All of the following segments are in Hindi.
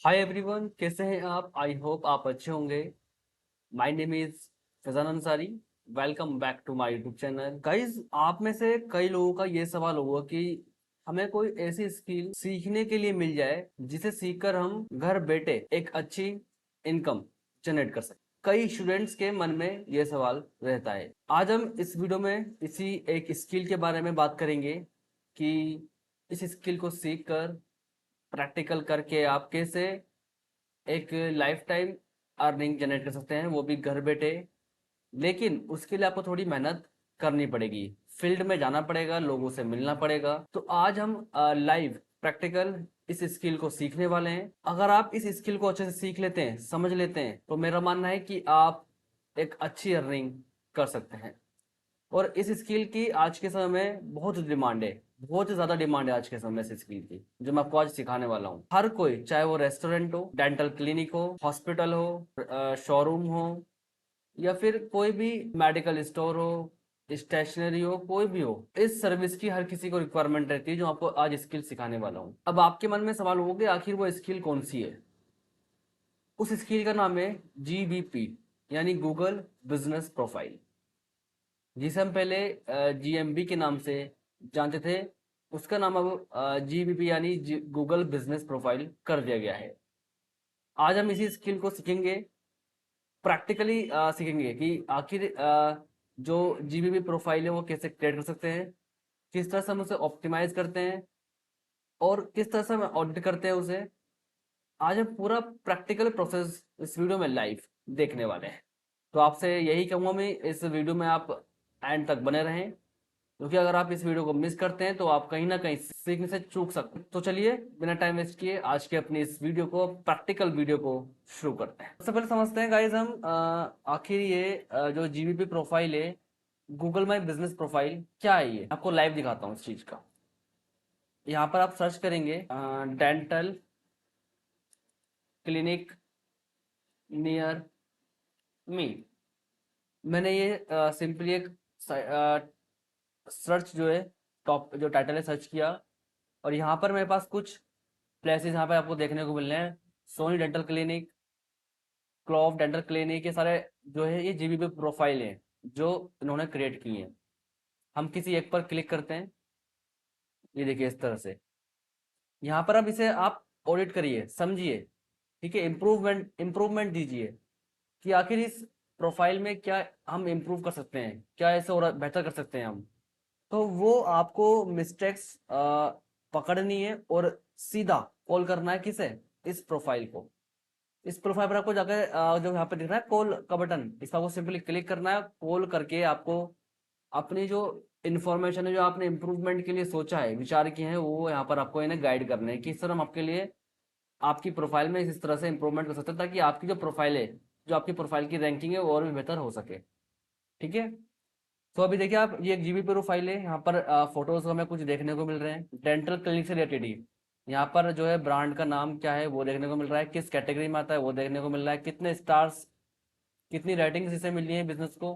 हाय एवरीवन, कैसे हैं आप? आई होप आप अच्छे होंगे। My name is Faizan Ansari. Welcome back to my YouTube channel. Guys, आप में से कई लोगों का ये सवाल होगा कि हमें कोई ऐसी स्किल सीखने के लिए मिल जाए जिसे सीखकर हम घर बैठे एक अच्छी इनकम जनरेट कर सकें। कई स्टूडेंट्स के मन में ये सवाल रहता है। आज हम इस वीडियो में इसी एक स्किल के बारे में बात करेंगे कि इस स्किल को सीखकर प्रैक्टिकल करके आप कैसे एक लाइफ टाइम अर्निंग जनरेट कर सकते हैं, वो भी घर बैठे। लेकिन उसके लिए आपको थोड़ी मेहनत करनी पड़ेगी, फील्ड में जाना पड़ेगा, लोगों से मिलना पड़ेगा। तो आज हम लाइव प्रैक्टिकल इस स्किल को सीखने वाले हैं। अगर आप इस स्किल को अच्छे से सीख लेते हैं, समझ लेते हैं, तो मेरा मानना है कि आप एक अच्छी अर्निंग कर सकते हैं। और इस स्किल की आज के समय में बहुत डिमांड है, बहुत ज्यादा डिमांड है आज के समय में इस स्किल की, जो मैं आपको आज सिखाने वाला हूँ। हर कोई, चाहे वो रेस्टोरेंट हो, डेंटल क्लिनिक हो, हॉस्पिटल हो, शोरूम हो, या फिर कोई भी मेडिकल स्टोर हो, स्टेशनरी हो, कोई भी हो, इस सर्विस की हर किसी को रिक्वायरमेंट रहती है, जो आपको आज स्किल सिखाने वाला हूँ। अब आपके मन में सवाल होगा कि आखिर वो स्किल कौन सी है। उस स्किल का नाम है GBP, यानी गूगल बिजनेस प्रोफाइल, जिसे हम पहले GMB के नाम से जानते थे। उसका नाम अब GBP यानी गूगल बिजनेस प्रोफाइल कर दिया गया है। आज हम इसी स्किल को सीखेंगे, प्रैक्टिकली सीखेंगे कि आखिर जो GBP प्रोफाइल है वो कैसे क्रिएट कर सकते हैं, किस तरह से हम उसे ऑप्टिमाइज करते हैं, और किस तरह से हम ऑडिट करते हैं उसे। आज हम पूरा प्रैक्टिकल प्रोसेस इस वीडियो में लाइव देखने वाले हैं। तो आपसे यही कहूंगा मैं, इस वीडियो में आप एंड तक बने रहें, क्योंकि अगर आप इस वीडियो को मिस करते हैं तो आप कहीं ना कहीं सीखने से चूक सकते हैं। तो चलिए, बिना टाइम वेस्ट किए आज के अपनी इस वीडियो को, प्रैक्टिकल वीडियो को शुरू करते हैं। सबसे पहले समझते हैं गाइज हम आखिर ये जो GBP प्रोफाइल है, गूगल माई बिजनेस प्रोफाइल, क्या है ये। आपको लाइव दिखाता हूँ इस चीज का। यहाँ पर आप सर्च करेंगे डेंटल क्लिनिक नियर मी। मैंने ये सिंपली एक सर्च जो है, टॉप जो टाइटल है, सर्च किया, और यहाँ पर मेरे पास कुछ प्लेसेस यहाँ पे आपको देखने को मिल रहे हैं। Soni dental clinic, Clove dental clinic, ये सारे जो है ये GBP प्रोफाइल है जो इन्होंने क्रिएट की है। हम किसी एक पर क्लिक करते हैं, ये देखिए इस तरह से। यहाँ पर अब इसे आप ऑडिट करिए, समझिए, ठीक है, इम्प्रूवमेंट इम्प्रूवमेंट दीजिए कि आखिर इस प्रोफाइल में क्या हम इम्प्रूव कर सकते हैं, क्या ऐसे और बेहतर कर सकते हैं हम। तो वो आपको मिस्टेक्स पकड़नी है और सीधा कॉल करना है किसे, इस प्रोफाइल को। इस प्रोफाइल पर आपको जाकर जो यहाँ पे दिख रहा है कॉल का बटन, इस पर आपको सिंपली क्लिक करना है। कॉल करके आपको अपनी जो इन्फॉर्मेशन है, जो आपने इम्प्रूवमेंट के लिए सोचा है, विचार किए हैं, वो यहाँ पर आपको इन्हें गाइड करने हैं कि इस तरह हम आपके लिए आपकी प्रोफाइल में इस तरह से इंप्रूवमेंट कर सकते हैं, ताकि आपकी जो प्रोफाइल है, जो आपकी प्रोफाइल की रैंकिंग है, वो और भी बेहतर हो सके। ठीक है। तो अभी देखिए आप, ये एक GBP प्रोफाइल है, यहाँ पर फोटोज हमें कुछ देखने को मिल रहे हैं डेंटल क्लिनिक से रिलेटेड ही। यहाँ पर जो है ब्रांड का नाम क्या है वो देखने को मिल रहा है, किस कैटेगरी में आता है वो देखने को मिल रहा है, कितने स्टार्स, कितनी रेटिंग्स इसे मिली है बिजनेस को।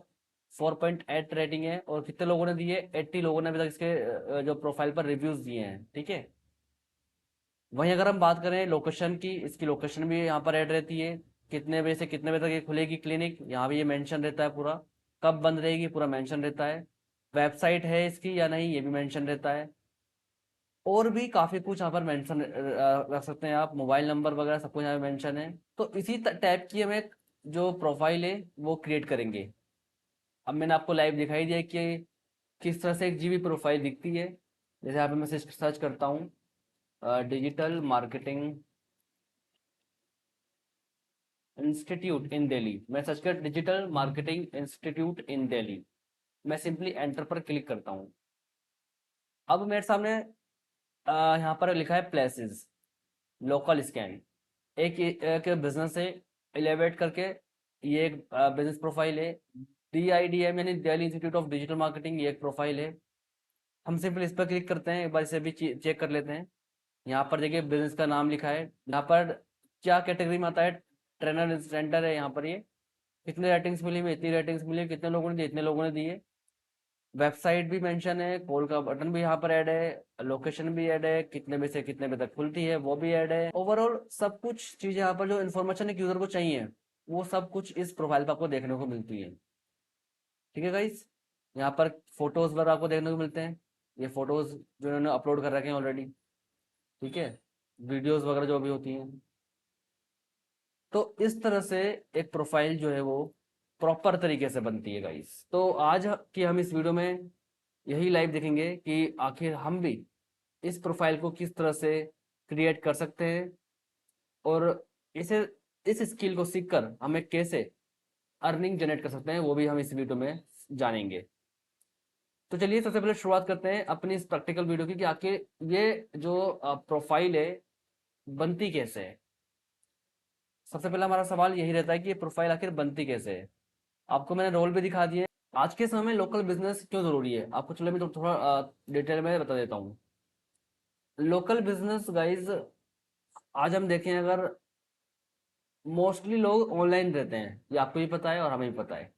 4.8 रेटिंग है, और कितने लोगों ने दी है, 80 लोगों ने अभी तक इसके जो प्रोफाइल पर रिव्यूज दिए हैं। ठीक है। वहीं अगर हम बात करें लोकेशन की, इसकी लोकेशन भी यहाँ पर ऐड रहती है, कितने बजे से कितने बजे तक ये खुलेगी क्लिनिक, यहाँ भी ये मेंशन रहता है पूरा। कब बंद रहेगी पूरा मेंशन रहता है। वेबसाइट है इसकी या नहीं, ये भी मेंशन रहता है। और भी काफी कुछ यहाँ पर मेंशन रख सकते हैं आप, मोबाइल नंबर वगैरह सब कुछ यहाँ पे मेंशन है। तो इसी टाइप की हम एक जो प्रोफाइल है वो क्रिएट करेंगे। अब मैंने आपको लाइव दिखाई दिया कि किस तरह से एक GBP प्रोफाइल दिखती है। जैसे यहाँ पे मैं सर्च करता हूँ digital marketing institute in Delhi, मैं सर्च कर digital marketing institute in Delhi, मैं सिंपली एंटर पर क्लिक करता हूँ। अब मेरे सामने यहाँ पर लिखा है प्लेसेस, लोकल स्कैन, एक बिजनेस है, इलेवेट करके, ये एक बिजनेस प्रोफाइल है। DIDM यानी Delhi institute of digital marketing, ये एक प्रोफाइल है। हम सिंपल इस पर क्लिक करते हैं, एक बार इसे भी चेक कर लेते हैं। यहाँ पर देखिए बिजनेस का नाम लिखा है, यहाँ पर क्या कैटेगरी में आता है, ट्रेनर सेंटर है यहाँ पर। ये कितने रेटिंग्स मिली, में इतनी रेटिंग्स मिली, कितने लोगों ने दी, इतने लोगों ने दिए। वेबसाइट भी मेंशन है, कॉल का बटन भी यहाँ पर ऐड है, लोकेशन भी ऐड है, कितने बजे से कितने बजे तक खुलती है वो भी ऐड है। ओवरऑल सब कुछ चीजें यहाँ पर जो इन्फॉर्मेशन एक यूजर को चाहिए वो सब कुछ इस प्रोफाइल पर आपको देखने को मिलती है। ठीक है गाइस, यहाँ पर फोटोज वगैरह आपको देखने को मिलते हैं, ये फोटोज जो इन्होंने अपलोड कर रखे हैं ऑलरेडी। ठीक है, वीडियोस वगैरह जो भी होती हैं। तो इस तरह से एक प्रोफाइल जो है वो प्रॉपर तरीके से बनती है गाइस। तो आज की हम इस वीडियो में यही लाइव देखेंगे कि आखिर हम भी इस प्रोफाइल को किस तरह से क्रिएट कर सकते हैं, और इसे इस स्किल को सीखकर हमें कैसे अर्निंग जनरेट कर सकते हैं वो भी हम इस वीडियो में जानेंगे। तो चलिए सबसे पहले शुरुआत करते हैं अपनी इस प्रैक्टिकल वीडियो की कि आखिर ये जो प्रोफाइल है बनती कैसे है। सबसे पहला हमारा सवाल यही रहता है कि ये प्रोफाइल आखिर बनती कैसे है। आपको मैंने रोल भी दिखा दिए। आज के समय में लोकल बिजनेस क्यों जरूरी है आपको, चलो मैं तो थोड़ा डिटेल में बता देता हूँ। लोकल बिजनेस गाइज आज हम देखें अगर, मोस्टली लोग ऑनलाइन रहते हैं, ये आपको भी पता है और हमें भी पता है।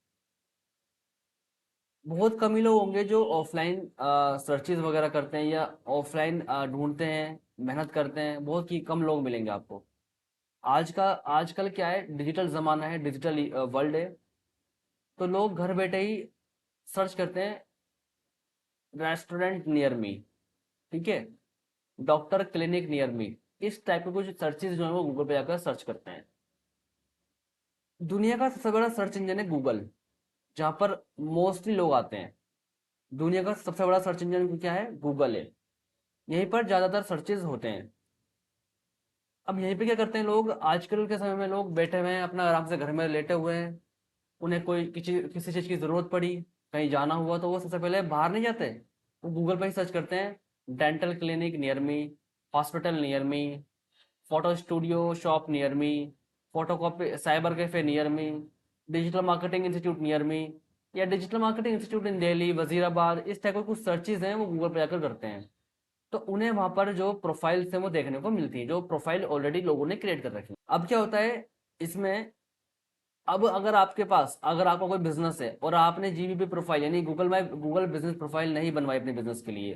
बहुत कम ही लोग होंगे जो ऑफलाइन सर्चेज वगैरह करते हैं या ऑफलाइन ढूंढते हैं, मेहनत करते हैं, बहुत ही कम लोग मिलेंगे आपको। आजकल क्या है, डिजिटल जमाना है, डिजिटल वर्ल्ड है। तो लोग घर बैठे ही सर्च करते हैं, रेस्टोरेंट नियर मी, ठीक है, डॉक्टर क्लिनिक नियर मी, इस टाइप के कुछ सर्चेज जो है वो गूगल पे जाकर सर्च करते हैं। दुनिया का सबसे बड़ा सर्च इंजन है गूगल, जहां पर मोस्टली लोग आते हैं। दुनिया का सबसे बड़ा सर्च इंजन क्या है, गूगल है। यहीं पर ज्यादातर सर्चेज होते हैं। अब यहीं पे क्या करते हैं लोग, आजकल के समय में लोग बैठे हुए हैं अपना आराम से घर में लेटे हुए हैं। उन्हें कोई किसी किसी चीज की जरूरत पड़ी, कहीं जाना हुआ, तो वो सबसे पहले बाहर नहीं जाते, वो गूगल पर ही सर्च करते हैं, dental clinic near me, hospital near me, photo studio shop near me, photo copy cyber cafe near me, digital marketing institute near me, या digital marketing institute in Delhi Wazirabad. इस टाइप के कुछ सर्चेज हैं वो गूगल पर जाकर करते हैं। तो उन्हें वहां पर जो प्रोफाइल्स हैं वो देखने को मिलती है, जो प्रोफाइल ऑलरेडी लोगों ने क्रिएट कर रखी है। अब क्या होता है इसमें, अब अगर आपके पास, अगर आपका कोई बिजनेस है और आपने जीबीपी प्रोफाइल यानी गूगल बिजनेस प्रोफाइल नहीं बनवाई अपने बिजनेस के लिए,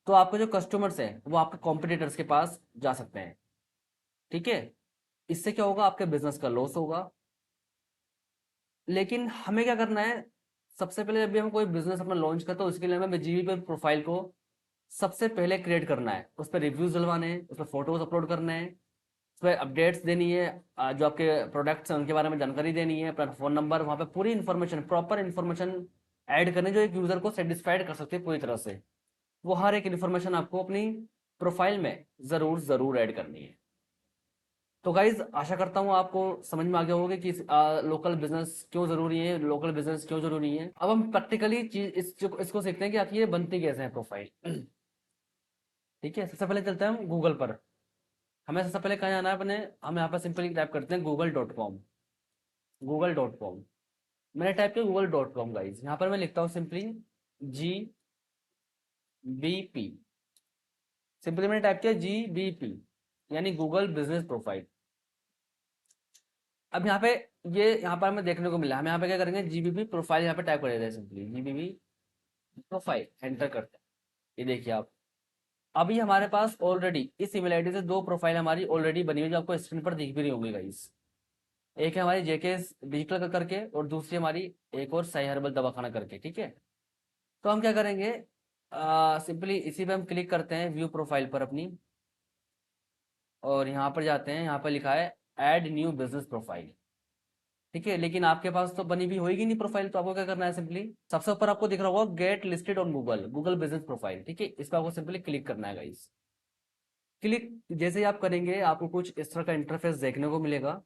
तो आपके जो कस्टमर्स हैं वो आपके कॉम्पिटिटर्स के पास जा सकते हैं। ठीक है, इससे क्या होगा, आपके बिजनेस का लॉस होगा। लेकिन हमें क्या करना है, सबसे पहले जब भी हम कोई बिजनेस अपना लॉन्च करते हैं उसके लिए हमें जीबीपी प्रोफाइल को सबसे पहले क्रिएट करना है, उस पर रिव्यूज डलवाने हैं, उस पर फोटोज अपलोड करने हैं, उस पर अपडेट्स देनी है, जो आपके प्रोडक्ट्स हैं उनके बारे में जानकारी देनी है, अपना फोन नंबर, वहाँ पे पूरी इन्फॉर्मेशन, प्रॉपर इन्फॉर्मेशन ऐड करनी जो एक यूजर को सेटिस्फाइड कर सकती है पूरी तरह से। वो हर एक इन्फॉर्मेशन आपको अपनी प्रोफाइल में जरूर जरूर ऐड करनी है। तो गाइज आशा करता हूँ आपको समझ में आ गया होगा कि लोकल बिजनेस क्यों जरूरी है, लोकल बिजनेस क्यों जरूरी है। अब हम प्रैक्टिकली चीज इसको सीखते हैं कि आखिर ये बनती कैसे है प्रोफाइल। ठीक है, सबसे पहले चलते हैं हम गूगल पर। हमें सबसे पहले कहाँ जाना है अपने, हम यहाँ पर सिंपली टाइप करते हैं गूगल.com। गूगल.com मैंने टाइप किया गूगल.com गाइज, यहाँ पर मैं लिखता हूँ सिंपली GBP। सिंपली मैंने टाइप किया GBP यानी गूगल बिजनेस प्रोफाइल। अब यहाँ पे, ये यहाँ पर हमें देखने को मिला, हम यहाँ पे क्या करेंगे, जीबीपी प्रोफाइल यहाँ पे टाइप कर देते हैं, सिंपली जीबीपी प्रोफाइल एंटर करते हैं। ये देखिए आप, अभी हमारे पास ऑलरेडी इस ईमेल आईडी से दो प्रोफाइल हमारी ऑलरेडी बनी हुई जो आपको स्क्रीन पर दिख भी रही होंगी गाइस। एक है हमारी जेके डिजिटल का करके, और दूसरी हमारी एक और साई हर्बल दवाखाना करके। ठीक है, तो हम क्या करेंगे, सिंपली इसी पे हम क्लिक करते हैं व्यू प्रोफाइल पर अपनी, और यहाँ पर जाते हैं, यहाँ पर लिखा है ऐड न्यू बिजनेस प्रोफाइल। ठीक है, लेकिन आपके पास तो बनी भी होगी नहीं प्रोफाइल, तो आपको क्या करना है, सिंपली सबसे ऊपर आपको दिख रहा होगा get listed on Google, Google business profile. ठीक है, इस पर आपको सिंपली क्लिक करना है गाइस। क्लिक जैसे ही आप करेंगे आपको कुछ इस तरह का इंटरफेस देखने को मिलेगा।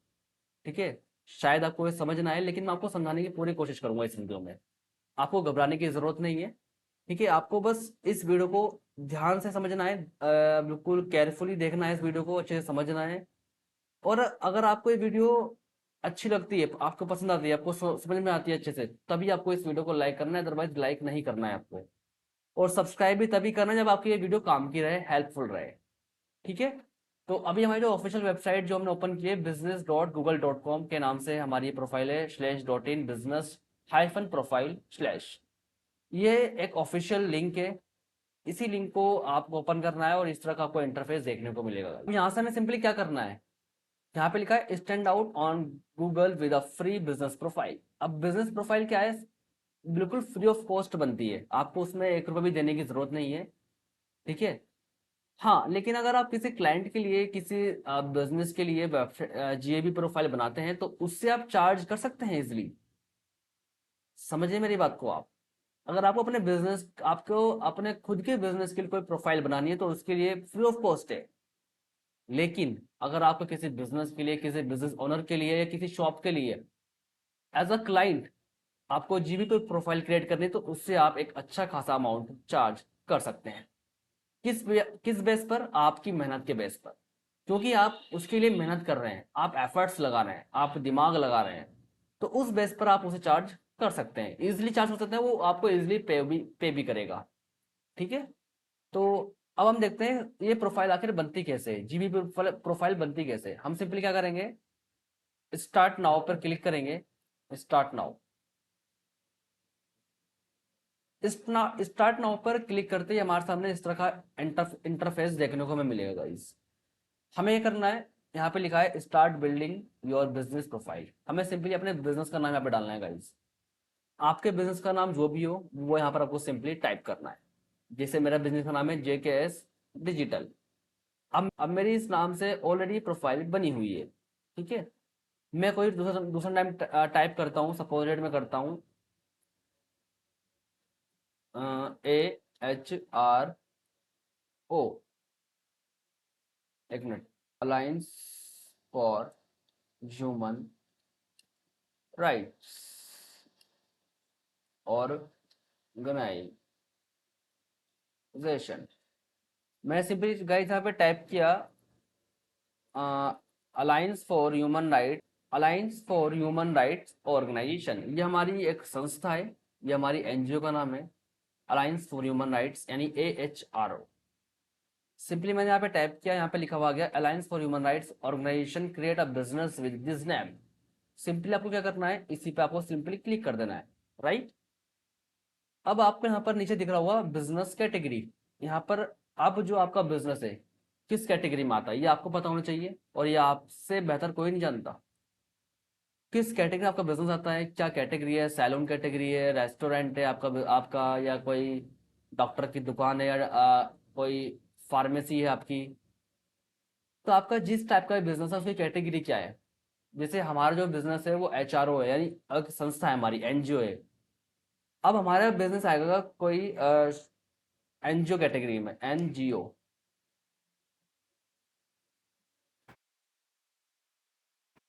ठीक है, शायद आपको ये समझ ना आए, लेकिन मैं आपको समझाने की पूरी कोशिश करूंगा इस वीडियो में। आपको घबराने की जरूरत नहीं है। ठीक है, आपको बस इस वीडियो को ध्यान से समझना है, बिल्कुल केयरफुली देखना है, इस वीडियो को अच्छे से समझना है। और अगर आपको ये वीडियो अच्छी लगती है, आपको पसंद आती है, आपको समझ में आती है अच्छे से, तभी आपको इस वीडियो को लाइक करना है, अदरवाइज लाइक नहीं करना है आपको। और सब्सक्राइब भी तभी करना है जब आपकी ये वीडियो काम की रहे, हेल्पफुल रहे। ठीक है, तो अभी हमारी जो ऑफिशियल वेबसाइट जो हमने ओपन की है business.google.com के नाम से हमारी प्रोफाइल है, /.in business -profile/। ये एक ऑफिशियल लिंक है, इसी लिंक को आपको ओपन करना है और इस तरह का आपको इंटरफेस देखने को मिलेगा। अब यहाँ से हमें सिंपली क्या करना है, यहाँ पे लिखा है stand out on Google with a free business profile. अब बिजनेस प्रोफाइल क्या है, बिल्कुल फ्री ऑफ कॉस्ट बनती है, आपको उसमें 1 रुपये भी देने की जरूरत नहीं है, ठीक है। हाँ, लेकिन अगर आप किसी क्लाइंट के लिए, किसी बिजनेस के लिए वेबसाइट जीएबी प्रोफाइल बनाते हैं तो उससे आप चार्ज कर सकते हैं इजिली। समझिए मेरी बात को आप, अगर आपको अपने बिजनेस, आपको अपने खुद के बिजनेस के लिए कोई प्रोफाइल बनानी है तो उसके लिए फ्री ऑफ कॉस्ट है। लेकिन अगर आपको किसी बिजनेस के लिए, किसी बिजनेस ओनर के लिए या किसी शॉप के लिए एज अ क्लाइंट आपको जीबी पे प्रोफाइल क्रिएट करनी है तो उससे आप एक अच्छा खासा अमाउंट चार्ज कर सकते हैं। किस बेस पर, आपकी मेहनत के बेस पर, क्योंकि आप उसके लिए मेहनत कर रहे हैं, आप एफर्ट्स लगा रहे हैं, आप दिमाग लगा रहे हैं, तो उस बेस पर आप उसे चार्ज कर सकते हैं, इजिली चार्ज कर सकते हैं, वो आपको इजिली पे भी करेगा, ठीक है। तो अब हम देखते हैं ये प्रोफाइल आखिर बनती कैसे है, जीबी प्रोफाइल बनती कैसे है। हम सिंपली क्या करेंगे, स्टार्ट नाउ पर क्लिक करेंगे। स्टार्ट नाउ, स्टार्ट नाउ पर क्लिक करते ही हमारे सामने इस तरह का इंटरफेस देखने को हमें मिलेगा गाइस। हमें ये करना है, यहाँ पे लिखा है start building your business profile, हमें सिंपली अपने बिजनेस का नाम यहाँ पे डालना है गाइस। आपके बिजनेस का नाम जो भी हो वो यहाँ पर आपको सिंपली टाइप करना है। जैसे मेरा बिजनेस का नाम है JKS डिजिटल। अब मेरी इस नाम से ऑलरेडी प्रोफाइल बनी हुई है, ठीक है। मैं कोई दूसरा दूसरा नाम टाइप करता हूँ, सपोज में करता हूँ AHRO, एक minute, alliance for human rights organization. मैं सिंपली गाइस यहाँ पे टाइप किया alliance for human right, alliance for human rights organization, ये हमारी एक संस्था है, ये हमारी एनजीओ का नाम है, अलायंस फॉर ह्यूमन राइट्स यानी AHRO। सिंपली मैंने यहाँ पे टाइप किया, यहाँ पे लिखा हुआ गया alliance for human rights organization create a business with this name. Simply आपको क्या करना है, इसी पे आपको सिंपली क्लिक कर देना है, राइट। अब आपको यहाँ पर नीचे दिख रहा होगा बिजनेस कैटेगरी, यहाँ पर अब जो आपका बिजनेस है किस कैटेगरी में आता है ये आपको पता होना चाहिए, और ये आपसे बेहतर कोई नहीं जानता। किस कैटेगरी आपका बिजनेस आता है, क्या कैटेगरी है, सैलून कैटेगरी है, रेस्टोरेंट है आपका आपका या कोई डॉक्टर की दुकान है, या कोई फार्मेसी है आपकी। तो आपका जिस टाइप का बिजनेस है उसकी कैटेगरी क्या है। जैसे हमारा जो बिजनेस है वो HRO है, यानी एक संस्था है, हमारी एनजीओ है। अब हमारा बिजनेस आएगा कोई एनजीओ कैटेगरी में, NGO,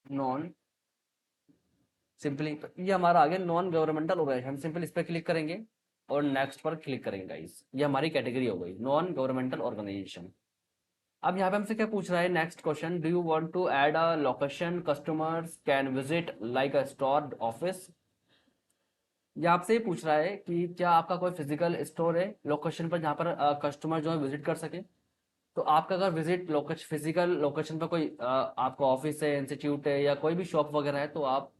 नॉन, सिंपली ये हमारा आ गया नॉन गवर्नमेंटल ऑर्गेनाइजेशन। हम सिंपल इस पर क्लिक करेंगे और नेक्स्ट पर क्लिक करेंगे गाइस, ये हमारी कैटेगरी हो गई नॉन गवर्नमेंटल ऑर्गेनाइजेशन। अब यहाँ पे हमसे क्या पूछ रहा है, next question, do you want to add a location customers can visit like a store office. ये आपसे ही पूछ रहा है कि क्या आपका कोई फिजिकल स्टोर है लोकेशन पर जहाँ पर कस्टमर जो है विजिट कर सके। तो आपका अगर विजिट लोकेशन, फिजिकल लोकेशन पर कोई आपका ऑफिस है, इंस्टीट्यूट है या कोई भी शॉप वगैरह है तो आप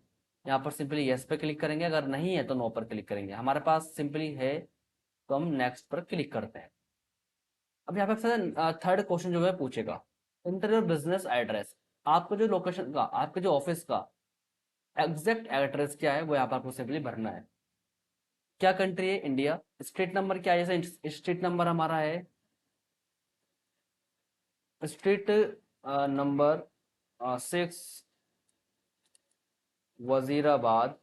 यहाँ पर सिंपली यस पे क्लिक करेंगे, अगर नहीं है तो नो पर क्लिक करेंगे। हमारे पास सिंपली है तो हम नेक्स्ट पर क्लिक करते हैं। अब यहाँ पे थर्ड क्वेश्चन जो है पूछेगा, इंटर योर बिजनेस एड्रेस, आपका जो लोकेशन का, आपके जो ऑफिस का एग्जैक्ट एड्रेस क्या है वो यहाँ पर आपको सिंपली भरना है। क्या कंट्री है, इंडिया। स्ट्रीट नंबर क्या है, जैसे स्ट्रीट नंबर हमारा है, street number 6 Wazirabad,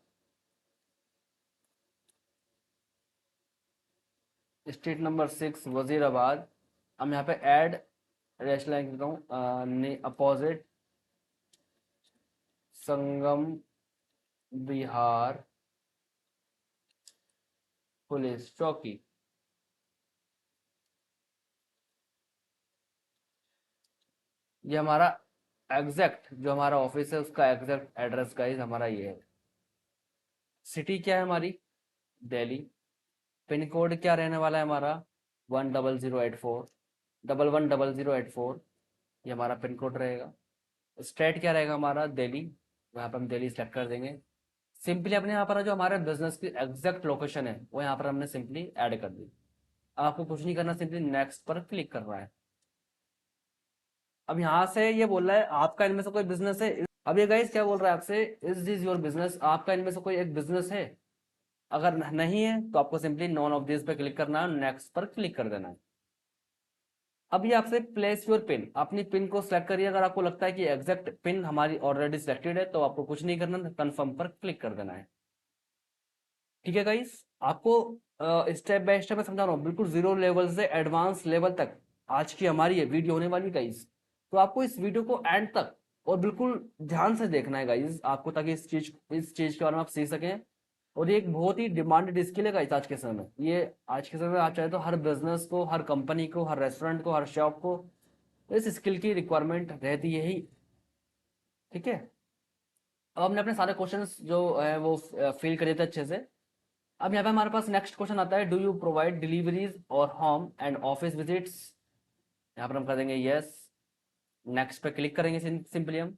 street number 6 Wazirabad. हम यहाँ पे ऐड रेस्ट लाइन देता हूँ, अपोजिट संगम बिहार पुलिस चौकी। ये हमारा एग्जैक्ट जो हमारा ऑफिस है उसका एग्जैक्ट एड्रेस गाइस हमारा ये है। सिटी क्या है हमारी, दिल्ली। पिन कोड क्या रहने वाला है हमारा, 10084, 110084, ये हमारा पिन कोड रहेगा। स्टेट क्या रहेगा हमारा, दिल्ली, वहाँ पर हम दिल्ली सेलेक्ट कर देंगे। सिंपली अपने यहाँ पर जो हमारे बिजनेस की एग्जैक्ट लोकेशन है वो यहाँ पर हमने सिंपली ऐड कर दी। अब आपको कुछ नहीं करना, सिंपली नेक्स्ट पर क्लिक करना है। अब यहाँ से ये बोल रहा है आपका इनमें से कोई बिजनेस है। अब ये गाइस क्या बोल रहा है आपसे, इज दिस योर बिजनेस, आपका इनमें से कोई एक बिजनेस है। अगर नहीं है तो आपको सिंपली नॉन ऑफ दिस पे क्लिक करना है, नेक्स्ट पर क्लिक कर देना है। अब ये आपसे प्लेस योर पिन, अपनी पिन को सिलेक्ट करिए। अगर आपको लगता है कि एग्जैक्ट पिन हमारी ऑलरेडी सिलेक्टेड है तो आपको कुछ नहीं करना, कंफर्म पर क्लिक कर देना है। ठीक है गाइस, आपको स्टेप बाय स्टेप में समझा रहा हूँ, बिल्कुल जीरो लेवल से एडवांस लेवल तक आज की हमारी ये वीडियो होने वाली गाइस। तो आपको इस वीडियो को एंड तक और बिल्कुल ध्यान से देखना है गाइस आपको, ताकि इस चीज के बारे में आप सीख सकें। और ये एक बहुत ही डिमांडेड स्किल है गाइस आज के समय में। ये आज के समय में आप चाहे तो हर बिजनेस को, हर कंपनी को, हर रेस्टोरेंट को, हर शॉप को इस स्किल की रिक्वायरमेंट रहती है ही। ठीक है, अब हमने अपने सारे क्वेश्चंस जो है वो फिल कर दिए थे अच्छे से। अब यहाँ पे हमारे पास नेक्स्ट क्वेश्चन आता है, डू यू प्रोवाइड डिलीवरीज और होम एंड ऑफिस विजिट्स। यहाँ पर हम कर देंगे यस, नेक्स्ट पे क्लिक करेंगे सिंपली हम।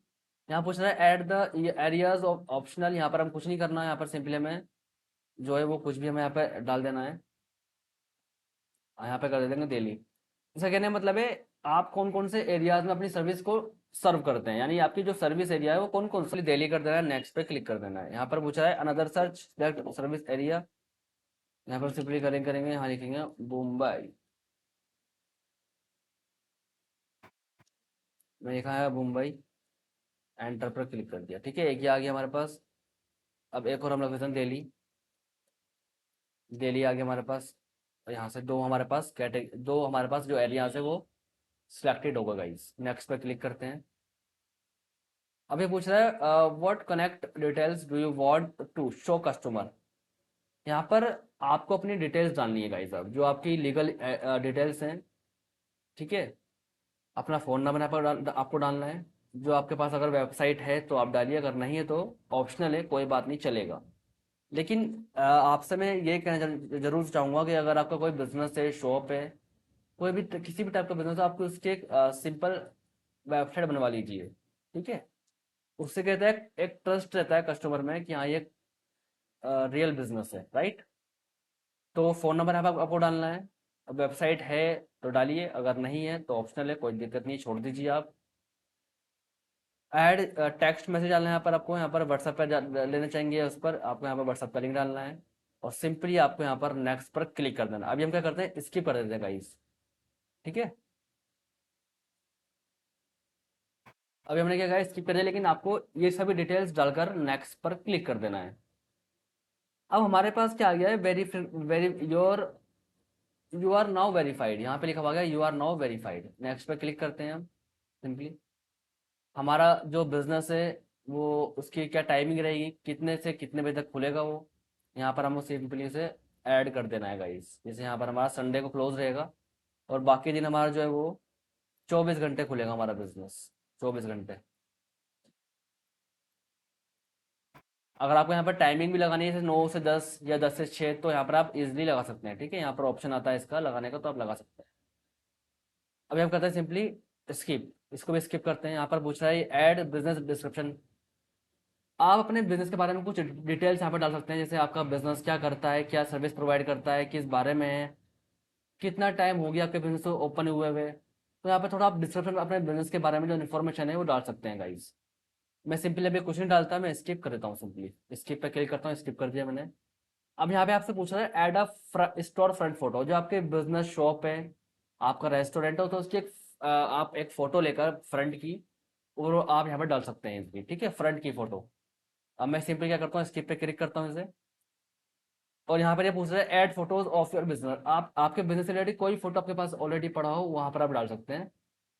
यहाँ पूछ रहा है add the areas of optional, यहाँ पर हम कुछ नहीं करना है, यहाँ पर सिंपली हमें जो है वो कुछ भी हमें यहाँ पे डाल देना है। यहाँ पे कर देंगे दिल्ली। इसका कहने का मतलब है आप कौन कौन से एरियाज में अपनी सर्विस को सर्व करते हैं, यानी आपकी जो सर्विस एरिया है वो कौन कौन से। दिल्ली कर देना है, नेक्स्ट पे क्लिक कर देना है। यहाँ पर पूछा है अनदर सर्च सर्विस एरिया, यहाँ पर सिंपली करेंगे, यहाँ लिखेंगे मुंबई। मैं लिखा है मुंबई, एंटर पर क्लिक कर दिया। ठीक है, एक ये आ गया हमारे पास। अब एक और हम लोकेशन दिल्ली, दिल्ली आ गया हमारे पास। और यहाँ से दो हमारे पास जो एरियाज है वो सिलेक्टेड होगा गाइस। नेक्स्ट पे क्लिक करते हैं। अब ये पूछ रहा है what connect details do you want to show customer. यहाँ पर आपको अपनी डिटेल्स डालनी है गाइस, अब जो आपकी लीगल डिटेल्स हैं। ठीक है, अपना फ़ोन नंबर यहाँ पर आपको डालना है। जो आपके पास अगर वेबसाइट है तो आप डालिए, अगर नहीं है तो ऑप्शनल है, कोई बात नहीं, चलेगा। लेकिन आपसे मैं ये कहना जरूर चाहूँगा कि अगर आपका कोई बिजनेस है, शॉप है, कोई भी किसी भी टाइप का बिजनेस है, आपको उसकी एक सिंपल वेबसाइट बनवा लीजिए। ठीक है, उससे कहता है एक ट्रस्ट रहता है कस्टमर में कि हाँ ये रियल बिजनेस है, राइट। तो फ़ोन नंबर यहाँ पर आपको डालना है। अब वेबसाइट है तो डालिए, अगर नहीं है तो ऑप्शनल है, कोई दिक्कत नहीं, छोड़ दीजिए आप। ऐड टेक्स्ट मैसेज डालना है यहाँ पर आपको, यहाँ पर व्हाट्सएप पर लेना चाहेंगे, उस पर आपको यहाँ पर व्हाट्सएप का लिंक डालना है। और सिंपली आपको यहाँ पर नेक्स्ट पर क्लिक कर देना। अभी हम क्या करते हैं, स्किप कर देते हैं गाइस। ठीक है, अभी हमने क्या कहा, स्किप कर दिया, लेकिन आपको ये सभी डिटेल्स डालकर नेक्स्ट पर क्लिक कर देना है। अब हमारे पास क्या आ गया है, very very your you are now verified, यहाँ पे लिखा हुआ गया you are now verified. Next पे क्लिक करते हैं हम सिंपली। हमारा जो बिजनेस है वो उसकी क्या टाइमिंग रहेगी, कितने से कितने बजे तक खुलेगा वो, यहाँ पर हमको सिंपली से ऐड कर देना है गाइस। जैसे यहाँ पर हमारा संडे को क्लोज रहेगा और बाकी दिन हमारा जो है वो 24 घंटे खुलेगा हमारा बिजनेस, 24 घंटे। अगर आपको यहाँ पर टाइमिंग भी लगानी है जैसे 9 से 10 या 10 से 6, तो यहाँ पर आप इजिली लगा सकते हैं। ठीक है, यहाँ पर ऑप्शन आता है इसका लगाने का, तो आप लगा सकते हैं। अभी हम करते हैं सिंपली स्किप, इसको भी स्किप करते हैं। यहाँ पर पूछ रहा है ऐड बिजनेस डिस्क्रिप्शन। आप अपने बिजनेस के बारे में कुछ डिटेल्स यहाँ पर डाल सकते हैं, जैसे आपका बिजनेस क्या करता है, क्या सर्विस प्रोवाइड करता है, किस बारे में है, कितना टाइम हो गया आपके बिजनेस को ओपन हुए हुए। तो यहाँ पर थोड़ा आप डिस्क्रिप्शन में अपने बिजनेस के बारे में जो इन्फॉर्मेशन है वो डाल सकते हैं गाइज। मैं सिंपली अभी कुछ नहीं डालता, मैं स्किप कर देता हूँ, सिंपली स्किप पे क्लिक करता हूँ, स्किप कर दिया मैंने। अब यहाँ पे आपसे पूछ रहा है ऐड अ स्टोर फ्रंट फोटो, जो आपके बिजनेस शॉप है, आपका रेस्टोरेंट है, तो उसकी आप एक फोटो लेकर फ्रंट की, और आप यहाँ पर डाल सकते हैं इसकी। ठीक है, फ्रंट की फोटो। अब मैं सिंपली क्या करता हूँ, स्किप पे क्लिक करता हूँ इसे। और यहाँ पर ये पूछ रहा है add photos of your business, आप आपके बिजनेस से रिलेटेड कोई फोटो आपके पास ऑलरेडी पड़ा हो वहां पर आप डाल सकते हैं।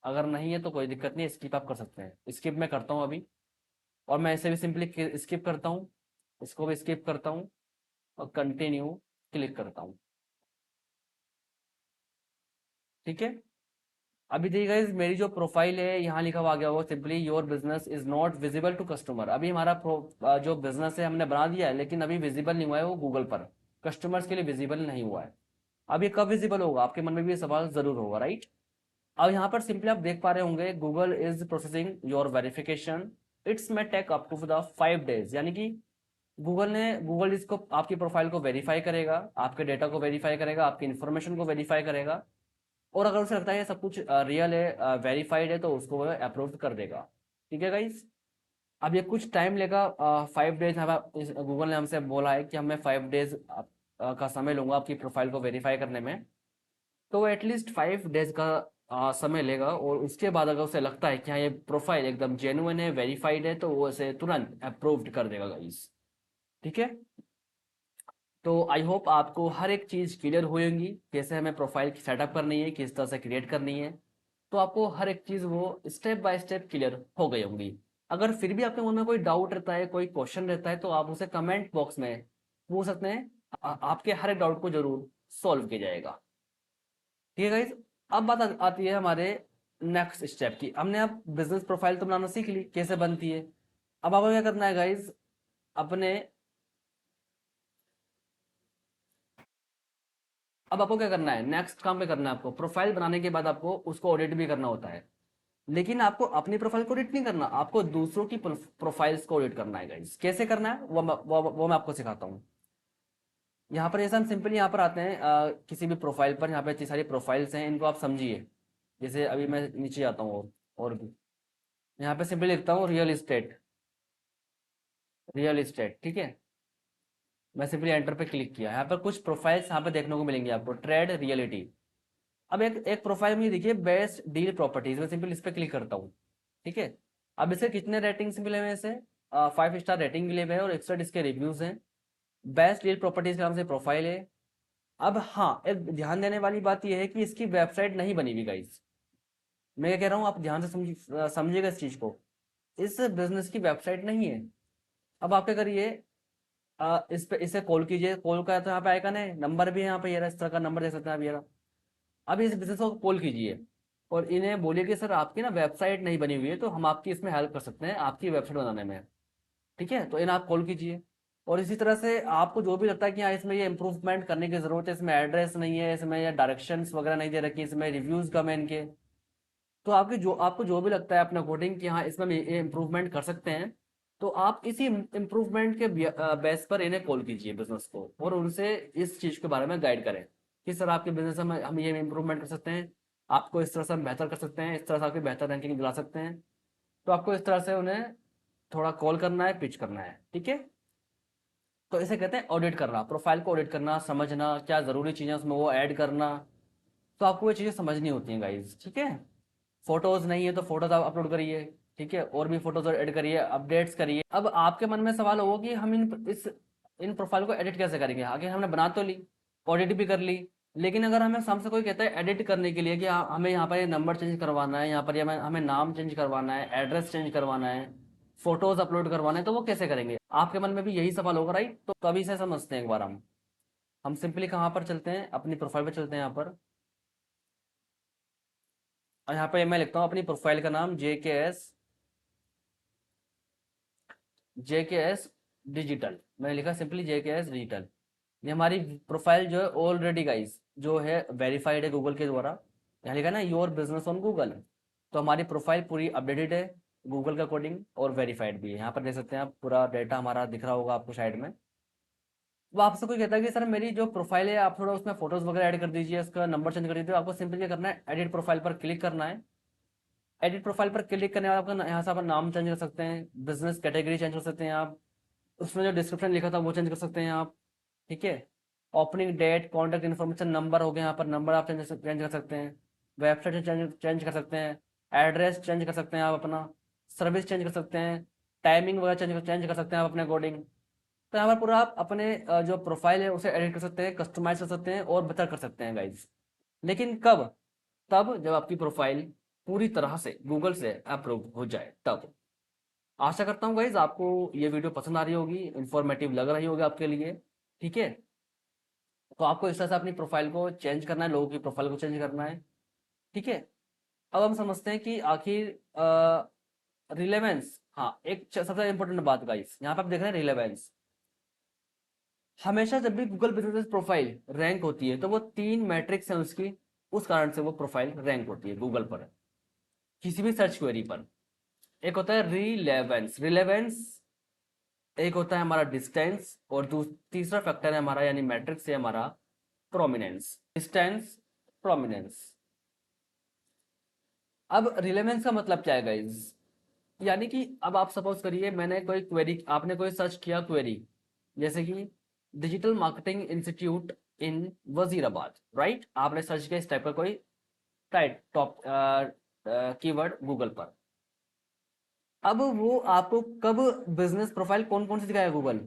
अगर नहीं है तो कोई दिक्कत नहीं, स्किप आप कर सकते हैं। स्किप मैं करता हूँ अभी, और मैं इसे भी सिंपली स्किप करता हूँ, इसको भी स्किप करता हूँ और कंटिन्यू क्लिक करता हूँ। ठीक है, अभी देखिए गाइस मेरी जो प्रोफाइल है यहाँ लिखा हुआ गया वो simply your business is not visible to customer. अभी हमारा जो बिजनेस है हमने बना दिया है, लेकिन अभी विजिबल नहीं हुआ है वो गूगल पर, कस्टमर्स के लिए विजिबल नहीं हुआ है। अब ये कब विजिबल होगा, आपके मन में भी ये सवाल जरूर होगा, राइट। अब यहाँ पर सिंपली आप देख पा रहे होंगे Google is processing your verification, it's may take up to the 5 days, यानी कि गूगल इसको आपकी प्रोफाइल को वेरीफाई करेगा, आपके डेटा को वेरीफाई करेगा, आपकी इन्फॉर्मेशन को वेरीफाई करेगा, और अगर उसे लगता है ये सब कुछ रियल है, वेरीफाइड है, तो उसको वो अप्रूव कर देगा। ठीक है गाइस। अब ये कुछ टाइम लेगा, 5 डेज। हमें गूगल ने हमसे बोला है कि हमें 5 डेज का समय लूंगा आपकी प्रोफाइल को वेरीफाई करने में। तो एटलीस्ट 5 डेज का समय लेगा, और उसके बाद अगर उसे लगता है कि हाँ ये प्रोफाइल एकदम जेन्युइन है, वेरीफाइड है, तो वो इसे तुरंत अप्रूव्ड कर देगा गाइस। ठीक है। तो आई होप आपको हर एक चीज़ क्लियर हुई होंगी, कैसे हमें प्रोफाइल की सेटअप करनी है, किस तरह से क्रिएट करनी है। तो आपको हर एक चीज़ वो स्टेप बाय स्टेप क्लियर हो गई होंगी। अगर फिर भी आपके मन में कोई डाउट रहता है, कोई क्वेश्चन रहता है, तो आप उसे कमेंट बॉक्स में पूछ सकते हैं। आपके हर एक डाउट को जरूर सॉल्व किया जाएगा। ठीक है गाइज। अब बात आती है हमारे नेक्स्ट स्टेप की। हमने अब बिजनेस प्रोफाइल तो बनाना सीख ली कैसे बनती है। अब आपको क्या करना है गाइज, अपने अब आपको क्या करना है, नेक्स्ट काम क्या करना है, आपको प्रोफाइल बनाने के बाद आपको उसको ऑडिट भी करना होता है। लेकिन आपको अपनी प्रोफाइल को ऑडिट नहीं करना, आपको दूसरों की प्रोफाइल्स को ऑडिट करना है गाइस। कैसे करना है वो मैं आपको सिखाता हूँ। यहाँ पर जैसे हम सिंपली यहाँ पर आते हैं, किसी भी प्रोफाइल पर। यहाँ पे इतनी सारी प्रोफाइल्स हैं, इनको आप समझिए। जैसे अभी मैं नीचे आता हूँ, और भी यहाँ पे सिंपली लिखता हूँ रियल इस्टेट। रियल इस्टेट, ठीक है। मैं सिंपली एंटर पे क्लिक किया। यहाँ पर कुछ प्रोफाइल्स यहाँ पे देखने को मिलेंगी आपको, ट्रेड रियलिटी। अब एक एक प्रोफाइल में देखिए, बेस्ट डील प्रॉपर्टीज। मैं सिंपल इस पे क्लिक करता हूँ। ठीक है। अब इसे कितने रेटिंग्स मिले हुए हैं, इसे 5 स्टार रेटिंग मिले हुए हैं, और 61 इसके रिव्यूज हैं। बेस्ट डील प्रॉपर्टीज के नाम से प्रोफाइल है। अब हाँ, एक ध्यान देने वाली बात यह है कि इसकी वेबसाइट नहीं बनी हुई गाइस। मैं क्या कह रहा हूँ, आप ध्यान से समझिएगा इस चीज को। इस बिजनेस की वेबसाइट नहीं है। अब आप क्या करिए, इस पे इसे कॉल कीजिए। कॉल का तो यहाँ पे आइकन है, नंबर भी है यहाँ पे, ये रहा, इस तरह का नंबर देख सकते हैं आप, ये रहा। अब इस बिजनेस को कॉल कीजिए, और इन्हें बोलिए कि सर आपकी ना वेबसाइट नहीं बनी हुई है, तो हम आपकी इसमें हेल्प कर सकते हैं आपकी वेबसाइट बनाने में। ठीक है। तो इन्हें आप कॉल कीजिए। और इसी तरह से आपको जो भी लगता है कि हाँ इसमें ये इंप्रूवमेंट करने की जरूरत है, इसमें एड्रेस नहीं है, इसमें ये डायरेक्शंस वगैरह नहीं दे रखी, इसमें रिव्यूज कम है इनके, तो आपको जो भी लगता है अपने अकॉर्डिंग कि हाँ इसमें हम ये इम्प्रूवमेंट कर सकते हैं, तो आप इसी इम्प्रूवमेंट के बेस पर इन्हें कॉल कीजिए बिजनेस को, और उनसे इस चीज के बारे में गाइड करें कि सर आपके बिजनेस में हम ये इम्प्रूवमेंट कर सकते हैं, आपको इस तरह से हम बेहतर कर सकते हैं, इस तरह से आपकी बेहतर रैंकिंग दिला सकते हैं। तो आपको इस तरह से उन्हें थोड़ा कॉल करना है, पिच करना है। ठीक है। तो इसे कहते हैं ऑडिट करना, प्रोफाइल को ऑडिट करना, समझना क्या जरूरी चीजें उसमें वो ऐड करना। तो आपको ये चीजें समझनी होती हैं गाइज। ठीक है। फोटोज नहीं है तो फोटोज आप अपलोड करिए। ठीक है। और भी फोटोज ऐड करिए, अपडेट्स करिए। अब आपके मन में सवाल होगा कि हम इन प्रोफाइल को एडिट कैसे करेंगे। आगे हमने बना तो ली, ऑडिट भी कर ली, लेकिन अगर हमें सामने से कोई कहता है एडिट करने के लिए कि हमें यहाँ पर ये नंबर चेंज करवाना है, यहाँ पर ये हमें हमें नाम चेंज करवाना है, एड्रेस चेंज करवाना है, फोटोज अपलोड करवाना है, तो वो कैसे करेंगे। आपके मन में भी यही सवाल होगा, राइट। तो अभी से समझते हैं एक बार हम सिंपली कहाँ पर चलते हैं, अपनी प्रोफाइल पर चलते हैं यहाँ पर। और यहाँ पे मैं लिखता हूँ अपनी प्रोफाइल का नाम जे के एस डिजिटल। मैंने लिखा सिंपली JKS डिजिटल। ये हमारी प्रोफाइल जो है ऑलरेडी गाइस जो है वेरीफाइड है गूगल के द्वारा। यहाँ लिखा है ना योर बिजनेस ऑन गूगल। तो हमारी प्रोफाइल पूरी अपडेटेड है गूगल के अकॉर्डिंग, और वेरीफाइड भी है। यहाँ पर देख सकते हैं आप, पूरा डेटा हमारा दिख रहा होगा आपको साइड में। वो आपसे कोई कहता है कि सर मेरी जो प्रोफाइल है आप थोड़ा उसमें फोटोज वगैरह ऐड कर दीजिए, इसका नंबर चेंज कर दीजिए। तो आपको सिंपली क्या करना है, एडिट प्रोफाइल पर क्लिक करना है। एडिट प्रोफाइल पर क्लिक करने के बाद आपका यहाँ से आप नाम चेंज कर सकते हैं, बिजनेस कैटेगरी चेंज कर सकते हैं आप, उसमें जो डिस्क्रिप्शन लिखा था वो चेंज कर सकते हैं आप। ठीक है। Opening date, contact information, number हो गया, यहाँ पर नंबर आप चेंज कर सकते हैं। वेबसाइट चेंज कर सकते हैं। एड्रेस चेंज कर सकते हैं आप अपना। सर्विस चेंज कर सकते हैं। टाइमिंग वगैरह चेंज कर सकते हैं आप अपने अकॉर्डिंग। तो यहाँ पर पूरा आप अपने जो प्रोफाइल है उसे एडिट कर सकते हैं, कस्टमाइज कर सकते हैं, और बेहतर कर सकते हैं गाइज। लेकिन कब? तब जब आपकी प्रोफाइल पूरी तरह से गूगल से अप्रूव हो जाए तब। आशा करता हूँ गाइज आपको ये वीडियो पसंद आ रही होगी, इंफॉर्मेटिव लग रही होगी आपके लिए। ठीक है। तो आपको इस तरह से अपनी प्रोफाइल को चेंज करना है, लोगों की प्रोफाइल को चेंज करना है। ठीक है। अब हम समझते हैं कि आखिर रिलेवेंस, हाँ एक सबसे इंपॉर्टेंट बात गाइस, यहाँ पे आप देख रहे हैं रिलेवेंस। हमेशा जब भी गूगल बिजनेस प्रोफाइल रैंक होती है तो वो 3 मैट्रिक्स हैं उसकी, उस कारण से वो प्रोफाइल रैंक होती है गूगल पर, किसी भी सर्च क्वेरी पर। एक होता है रिलेवेंस। रिलेवेंस एक होता है हमारा डिस्टेंस, और तीसरा फैक्टर है हमारा, यानी मैट्रिक्स है हमारा, प्रोमिनेंस। Distance, prominence. अब रिलेवेंस का मतलब क्या है गाइज? यानी कि अब आप सपोज करिए, मैंने कोई क्वेरी, आपने कोई सर्च किया क्वेरी, जैसे कि डिजिटल मार्केटिंग इंस्टीट्यूट इन वजीराबाद, राइट? आपने सर्च किया इस टाइप का कोई टाइप टॉप कीवर्ड गूगल पर। अब वो आपको कब बिजनेस प्रोफाइल कौन कौन सी दिखाएगा गूगल,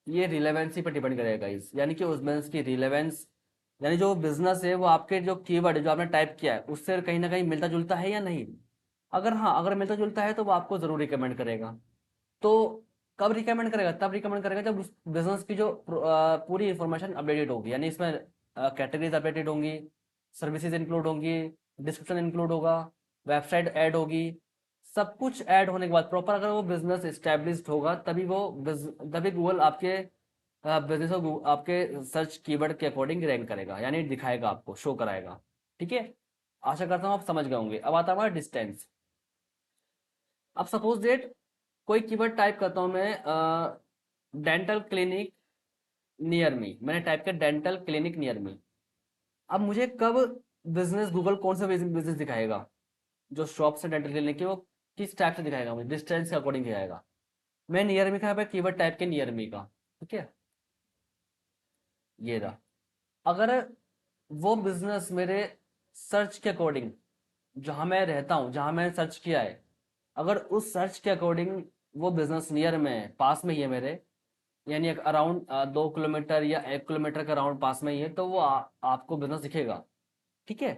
ये रिलेवेंसी पर डिपेंड करेगा गाइस। यानी कि उस बिजनेस की रिलेवेंस, यानी जो बिजनेस है वो आपके जो कीवर्ड है जो आपने टाइप किया है उससे कहीं ना कहीं मिलता जुलता है या नहीं। अगर हाँ, अगर मिलता जुलता है तो वो आपको जरूर रिकमेंड करेगा। तो कब रिकमेंड करेगा? तब रिकमेंड करेगा जब उस बिजनेस की जो पूरी इंफॉर्मेशन अपडेटेड होगी, यानी इसमें कैटेगरीज अपडेटेड होंगी, सर्विसेज इंक्लूड होंगी, डिस्क्रिप्शन इंक्लूड होगा, वेबसाइट ऐड होगी। सब कुछ ऐड होने के बाद प्रॉपर अगर वो बिजनेस एस्टेब्लिश्ड होगा, तभी गूगल आपके बिजनेस को आपके सर्च कीवर्ड के अकॉर्डिंग रैंक करेगा, यानी दिखाएगा, आपको शो कराएगा। ठीक है, आशा करता हूँ आप समझ गए होंगे। अब आता है हमारा डिस्टेंस। अब सपोज डेट कोई कीवर्ड टाइप करता हूँ मैं, डेंटल क्लिनिक नियर मी, मैंने टाइप किया डेंटल क्लिनिक नियर मी। अब मुझे कब बिजनेस गूगल कौन सा बिजनेस दिखाएगा, जो शॉप से डेंटल क्लिनिक की, वो किस टाइप से दिखाएगा मुझे? डिस्टेंस के अकॉर्डिंग दिखाएगा। मैं नियर मी का यहाँ पे कीवर्ड टाइप के नियर मी का, ठीक है, ये रहा। अगर वो बिजनेस मेरे सर्च के अकॉर्डिंग, जहां मैं रहता हूँ, जहां मैंने सर्च किया है, अगर उस सर्च के अकॉर्डिंग वो बिजनेस नियर में है, पास में ही है मेरे, यानी अराउंड 2 किलोमीटर या 1 किलोमीटर के अराउंड पास में ही है, तो वो आपको बिजनेस दिखेगा। ठीक है,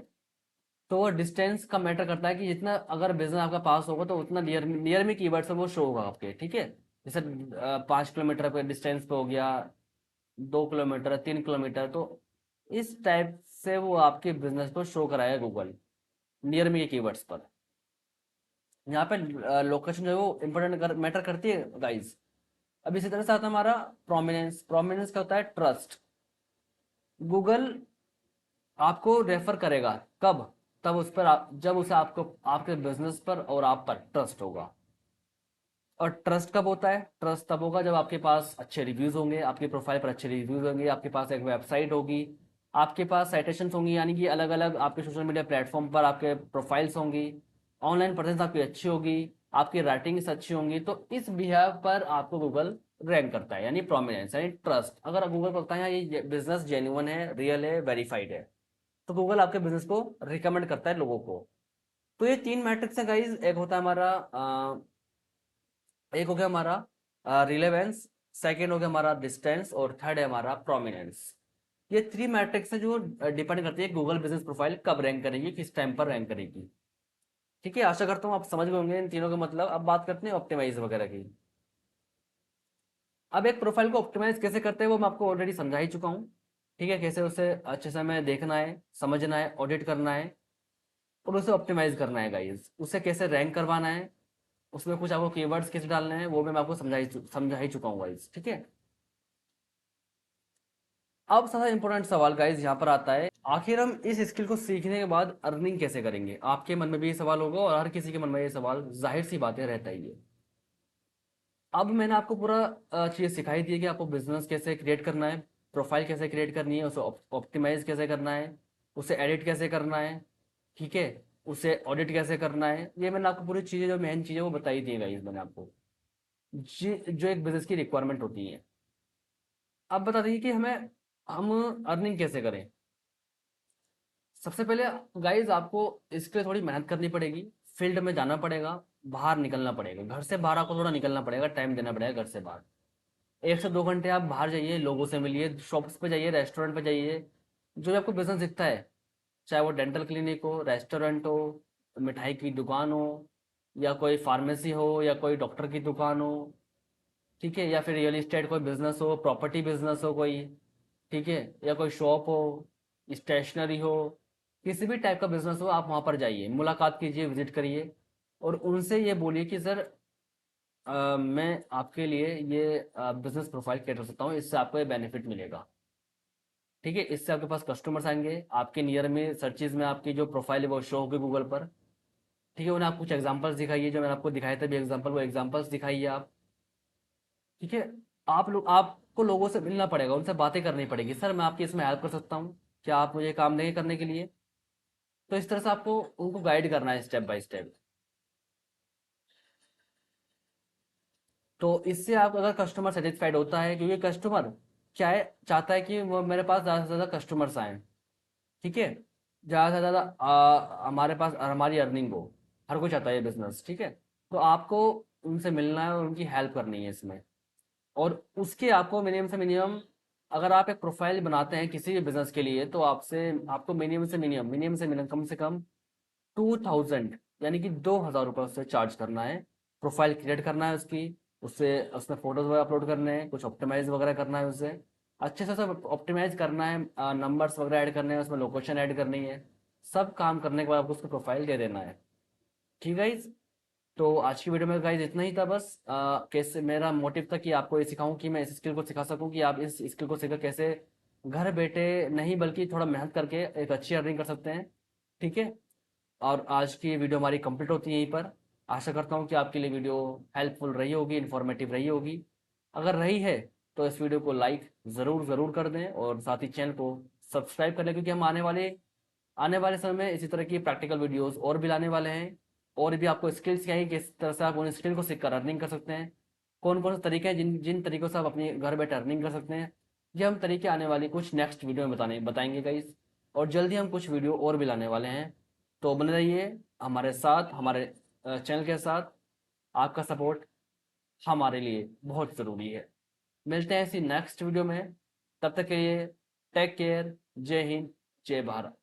तो वो डिस्टेंस का मैटर करता है कि जितना अगर बिजनेस आपका पास होगा तो उतना नियर में कीवर्ड से वो शो होगा आपके। ठीक है, जैसे 5 किलोमीटर पे डिस्टेंस पे हो गया, 2 किलोमीटर, 3 किलोमीटर, तो इस टाइप से वो आपके बिजनेस को शो कराएगा गूगल नियर में के कीवर्ड्स पर। यहाँ पे लोकेशन जो है वो इम्पोर्टेंट मैटर करती है गाइज। अब इसी तरह से आता है हमारा प्रोमिनेंस। प्रोमिनेंस का होता है ट्रस्ट। गूगल आपको रेफर करेगा कब? तब उस पर जब उसे आपको आपके बिजनेस पर और आप पर ट्रस्ट होगा। और ट्रस्ट कब होता है? ट्रस्ट तब होगा जब आपके पास अच्छे रिव्यूज होंगे, आपकी प्रोफाइल पर अच्छे रिव्यूज होंगे, आपके पास एक वेबसाइट होगी, आपके पास साइटेशंस होंगी, यानी कि अलग अलग आपके सोशल मीडिया प्लेटफॉर्म पर आपके प्रोफाइल्स होंगी, ऑनलाइन प्रेजेंस आपकी अच्छी होगी, आपकी राइटिंग्स अच्छी होंगी, तो इस बिहेव पर आपको गूगल रैंक करता है, यानी प्रोमिनेंस, यानी ट्रस्ट। अगर गूगल को लगता है "हाँ, ये बिजनेस जेन्युइन है, रियल है, वेरीफाइड है", तो गूगल आपके बिजनेस को रिकमेंड करता है लोगों को। तो ये तीन मैट्रिक्स है गाइज। एक होता है हमारा एक हो गया हमारा रिलेवेंस, सेकेंड हो गया हमारा डिस्टेंस, और थर्ड है हमारा प्रोमिनेंस। ये थ्री मैट्रिक्स है जो डिपेंड करती है गूगल बिजनेस प्रोफाइल कब रैंक करेगी, किस टाइम पर रैंक करेगी। ठीक है, आशा करता हूँ आप समझ गए होंगे इन तीनों का मतलब। अब बात करते हैं ऑप्टिमाइज वगैरह की। अब एक प्रोफाइल को ऑप्टिमाइज कैसे करते हैं वो मैं आपको ऑलरेडी समझा ही चुका हूँ। ठीक है, कैसे उसे अच्छे से हमें देखना है, समझना है, ऑडिट करना है, और उसे ऑप्टिमाइज करना है गाइज। उसे कैसे रैंक करवाना है, उसमें कुछ आपको कीवर्ड्स कैसे डालने हैं, वो भी मैं आपको समझा ही चुका हूँ गाइज। ठीक है, अब सबसे इंपॉर्टेंट सवाल गाइज यहाँ पर आता है, आखिर हम इस स्किल को सीखने के बाद अर्निंग कैसे करेंगे? आपके मन में भी ये सवाल होगा और हर किसी के मन में ये सवाल जाहिर सी बातें रहता ही है। अब मैंने आपको पूरा चीज़ सिखाई दी है कि आपको बिजनेस कैसे क्रिएट करना है, प्रोफाइल कैसे क्रिएट करनी है, उसे ऑप्टिमाइज कैसे करना है, उसे एडिट कैसे करना है, ठीक है, उसे ऑडिट कैसे करना है। ये मैंने आपको पूरी चीज़ें, जो मेन चीज़ें वो बताई दी है गाइज मैंने आपको, जो एक बिजनेस की रिक्वायरमेंट होती है। अब बता दीजिए कि हम अर्निंग कैसे करें। सबसे पहले गाइज आपको इसके लिए थोड़ी मेहनत करनी पड़ेगी, फील्ड में जाना पड़ेगा, बाहर निकलना पड़ेगा, घर से बाहर आपको थोड़ा निकलना पड़ेगा, टाइम देना पड़ेगा घर से बाहर। 1 से 2 घंटे आप बाहर जाइए, लोगों से मिलिए, शॉप्स पे जाइए, रेस्टोरेंट पे जाइए, जो भी आपको बिजनेस दिखता है, चाहे वो डेंटल क्लिनिक हो, रेस्टोरेंट हो, मिठाई की दुकान हो, या कोई फार्मेसी हो, या कोई डॉक्टर की दुकान हो, ठीक है, या फिर रियल इस्टेट कोई बिजनेस हो, प्रॉपर्टी बिजनेस हो कोई, ठीक है, या कोई शॉप हो, स्टेशनरी हो, किसी भी टाइप का बिजनेस हो, आप वहां पर जाइए, मुलाकात कीजिए, विजिट करिए, और उनसे ये बोलिए कि सर मैं आपके लिए ये बिजनेस प्रोफाइल क्रिएट कर सकता हूँ, इससे आपको ये बेनिफिट मिलेगा। ठीक है, इससे आपके पास कस्टमर्स आएंगे, आपके नियर में सर्चेज में आपकी जो प्रोफाइल है वो शो होगी गूगल पर। ठीक है, उन्हें आप कुछ एग्जांपल्स दिखाइए, जो मैंने आपको दिखाए थे भी एग्जांपल, वो एग्जांपल्स दिखाइए आप। ठीक है। आपको लोगों से मिलना पड़ेगा, उनसे बातें करनी पड़ेगी, सर मैं आपकी इसमें हेल्प कर सकता हूँ, क्या आप मुझे काम देंगे करने के लिए। तो इस तरह से आपको उनको गाइड करना है स्टेप बाय स्टेप। तो इससे आप अगर कस्टमर सेटिस्फाइड होता है, क्योंकि कस्टमर क्या है, चाहता है कि वो मेरे पास ज़्यादा से ज़्यादा कस्टमर्स आए, ठीक है, ज़्यादा से ज़्यादा हमारे पास हमारी अर्निंग हो। हर कोई चाहता है ये बिजनेस, ठीक है। तो आपको उनसे मिलना है और उनकी हेल्प करनी है इसमें। और उसके आपको मिनिमम से मिनिमम, अगर आप एक प्रोफाइल बनाते हैं किसी भी बिजनेस के लिए, तो आपको मिनिमम से मिनिमम कम से कम 2000, यानी कि 2000 रुपये उससे चार्ज करना है। प्रोफाइल क्रिएट करना है उसकी, उससे उसमें फोटोज वगैरह अपलोड करने हैं, कुछ ऑप्टिमाइज वगैरह करना है उसे, अच्छे से सब ऑप्टिमाइज करना है, नंबर्स वगैरह ऐड करने हैं उसमें, लोकेशन ऐड करनी है। सब काम करने के बाद आपको उसको प्रोफाइल दे देना है। ठीक है गाइज। तो आज की वीडियो में गाइज इतना ही था बस। कैसे मेरा मोटिव था कि आपको ये सिखाऊं, कि मैं इस स्किल को सिखा सकूं कि आप इस स्किल को सीखकर कैसे घर बैठे नहीं बल्कि थोड़ा मेहनत करके एक अच्छी अर्निंग कर सकते हैं। ठीक है। और आज की वीडियो हमारी कंप्लीट होती है यहीं पर। आशा करता हूँ कि आपके लिए वीडियो हेल्पफुल रही होगी, इन्फॉर्मेटिव रही होगी। अगर रही है तो इस वीडियो को लाइक ज़रूर ज़रूर कर दें, और साथ ही चैनल को सब्सक्राइब कर लें, क्योंकि हम आने वाले समय में इसी तरह की प्रैक्टिकल वीडियोस और भी लाने वाले हैं। और भी आपको स्किल्स सिखाएंगे, किस तरह से आप उन स्किल को सीखकर अर्निंग कर सकते हैं, कौन कौन से तरीके हैं जिन जिन तरीकों से आप अपने घर बैठे अर्निंग कर सकते हैं। ये हम तरीके आने वाली कुछ नेक्स्ट वीडियो में बताएंगे गाइस। और जल्दी हम कुछ वीडियो और भी लाने वाले हैं। तो बने रहिए हमारे साथ, हमारे चैनल के साथ। आपका सपोर्ट हमारे लिए बहुत ज़रूरी है। मिलते हैं इसी नेक्स्ट वीडियो में। तब तक के लिए टेक केयर। जय हिंद, जय भारत।